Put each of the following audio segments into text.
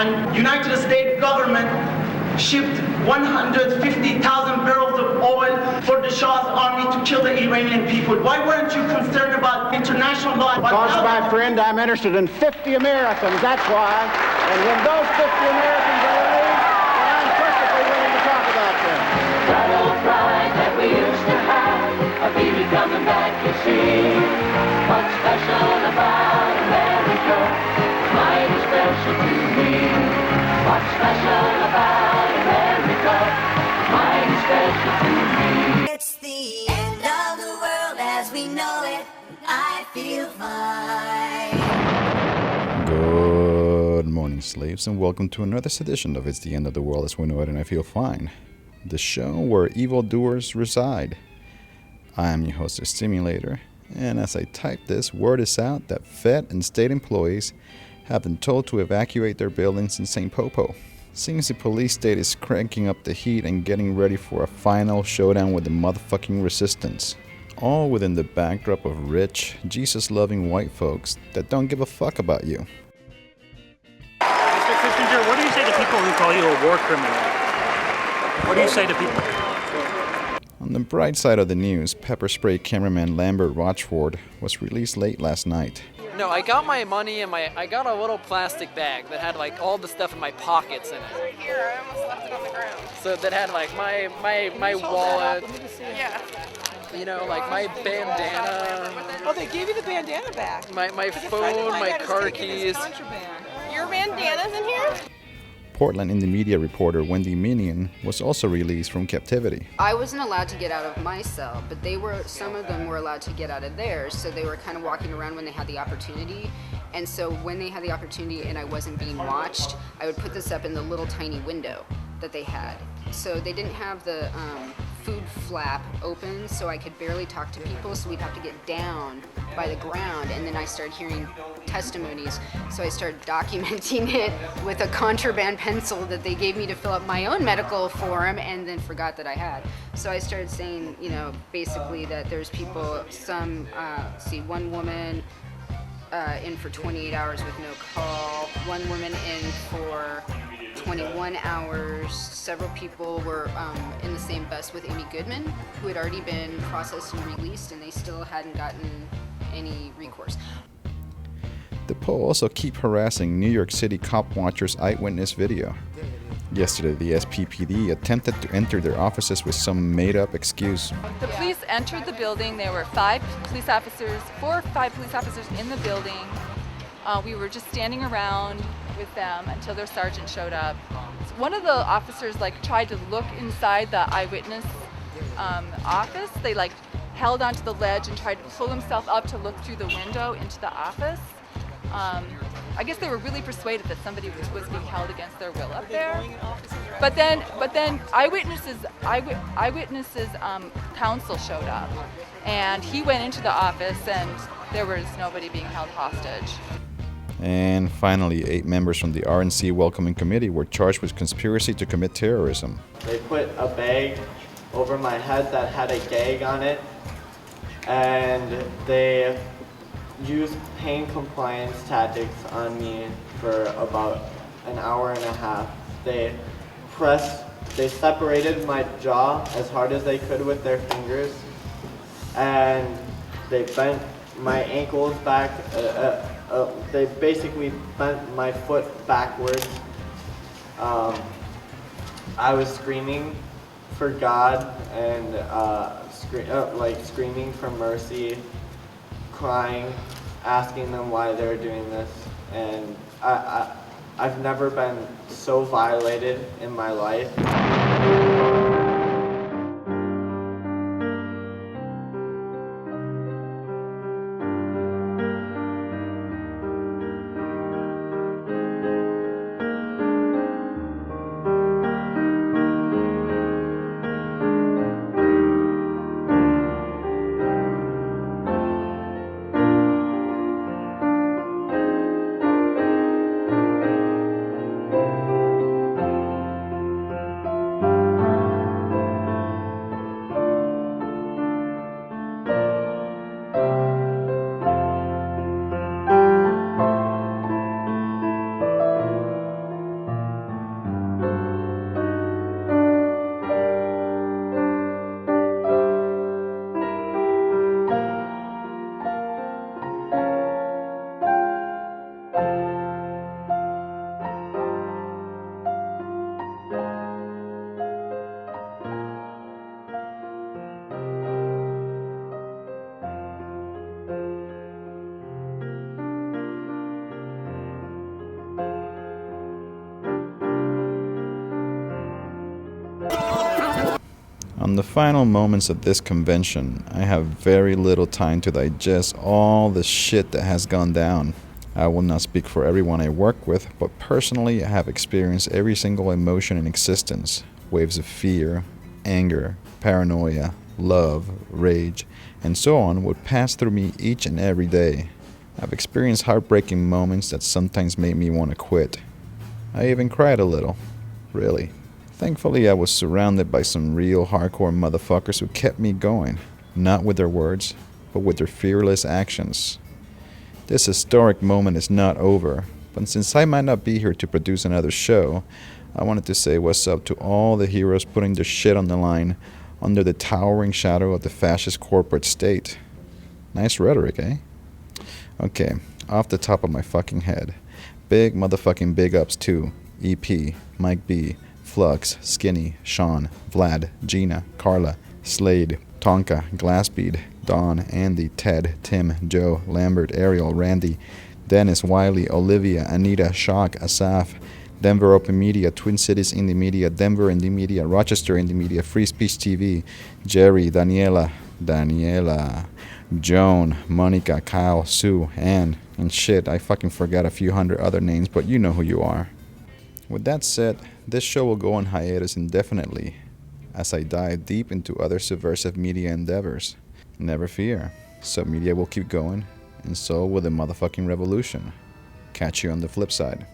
And United States government shipped 150,000 barrels of oil for the Shah's army to kill the Iranian people. Why weren't you concerned about international law? Because, my friend, I'm interested in 50 Americans, that's why. And when those 50 Americans are released, then I'm perfectly willing to talk about them. That old pride that we used to have, a baby coming back to see. What's special about America? Mighty special to me. What's special about America? Mighty special to me. It's the end of the world as we know it. I feel fine. Good morning, slaves, and welcome to another edition of It's the End of the World as We Know It and I Feel Fine, the show where evildoers reside. I am your host, the Stimulator, and as I type this, word is out that Fed and state employees have been told to evacuate their buildings in St. Popo. Seems the police state is cranking up the heat and getting ready for a final showdown with the motherfucking resistance. All within the backdrop of rich, Jesus-loving white folks that don't give a fuck about you. Mr. Kissinger, what do you say to people who call you a war criminal? What do you say to people? On the bright side of the news, pepper spray cameraman Lambert Rochford was released late last night. No, I got my money in I got a little plastic bag that had like all the stuff in my pockets in it. Right here, I almost left it on the ground. So that had like my wallet. Let me just see it. Yeah. You know, like my bandana. Oh, they gave you the bandana back. My phone, my car keys. Your bandana's in here? Portland Indie-Media reporter Wendy was also released from captivity. I wasn't allowed to get out of my cell, but some of them were allowed to get out of theirs, so they were kind of walking around when they had the opportunity. And so when they had the opportunity and I wasn't being watched, I would put this up in the little tiny window that they had. So they didn't have the food flap open, so I could barely talk to people, so we'd have to get down by the ground, and then I started hearing testimonies, so I started documenting it with a contraband pencil that they gave me to fill up my own medical form, and then forgot that I had. So I started saying, basically that there's people, one woman in for 28 hours with no call, one woman in for 21 hours. Several people were in the same bus with Amy Goodman, who had already been processed and released, and they still hadn't gotten any recourse. The Poe also keep harassing New York City cop watchers' eyewitness video. Yesterday, the SPPD attempted to enter their offices with some made-up excuse. The police entered the building. There were 4 or 5 police officers in the building. We were just standing around with them until their sergeant showed up. So one of the officers tried to look inside the eyewitness office. They held onto the ledge and tried to pull himself up to look through the window into the office. I guess they were really persuaded that somebody was being held against their will up there. But then eyewitnesses counsel showed up, and he went into the office, and there was nobody being held hostage. And finally, 8 members from the RNC Welcoming Committee were charged with conspiracy to commit terrorism. They put a bag over my head that had a gag on it, and they used pain compliance tactics on me for about an hour and a half. They separated my jaw as hard as they could with their fingers, and they bent my ankles back. They basically bent my foot backwards. I was screaming for God and screaming for mercy, crying, asking them why they're doing this. And I've never been so violated in my life. On the final moments of this convention, I have very little time to digest all the shit that has gone down. I will not speak for everyone I work with, but personally I have experienced every single emotion in existence. Waves of fear, anger, paranoia, love, rage, and so on would pass through me each and every day. I've experienced heartbreaking moments that sometimes made me want to quit. I even cried a little. Really. Thankfully, I was surrounded by some real hardcore motherfuckers who kept me going. Not with their words, but with their fearless actions. This historic moment is not over, but since I might not be here to produce another show, I wanted to say what's up to all the heroes putting their shit on the line under the towering shadow of the fascist corporate state. Nice rhetoric, eh? Okay, off the top of my fucking head. Big motherfucking big ups to EP, Mike B, Flux, Skinny, Sean, Vlad, Gina, Carla, Slade, Tonka, Glassbead, Don, Andy, Ted, Tim, Joe, Lambert, Ariel, Randy, Dennis, Wiley, Olivia, Anita, Shock, Asaf, Denver Open Media, Twin Cities Indie Media, Denver Indie Media, Rochester Indie Media, Free Speech TV, Jerry, Daniela, Joan, Monica, Kyle, Sue, Ann, and shit, I fucking forgot a few hundred other names, but you know who you are. With that said, this show will go on hiatus indefinitely as I dive deep into other subversive media endeavors. Never fear, submedia will keep going, and so will the motherfucking revolution. Catch you on the flip side.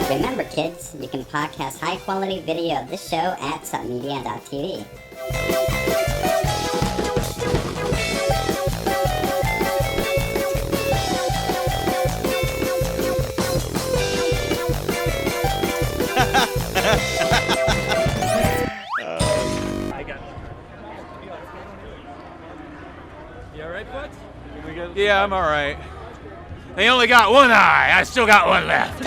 Remember, kids, you can podcast high-quality video of this show at submedia.tv. You alright, Butts? Yeah, I'm alright. They only got one eye. I still got one left.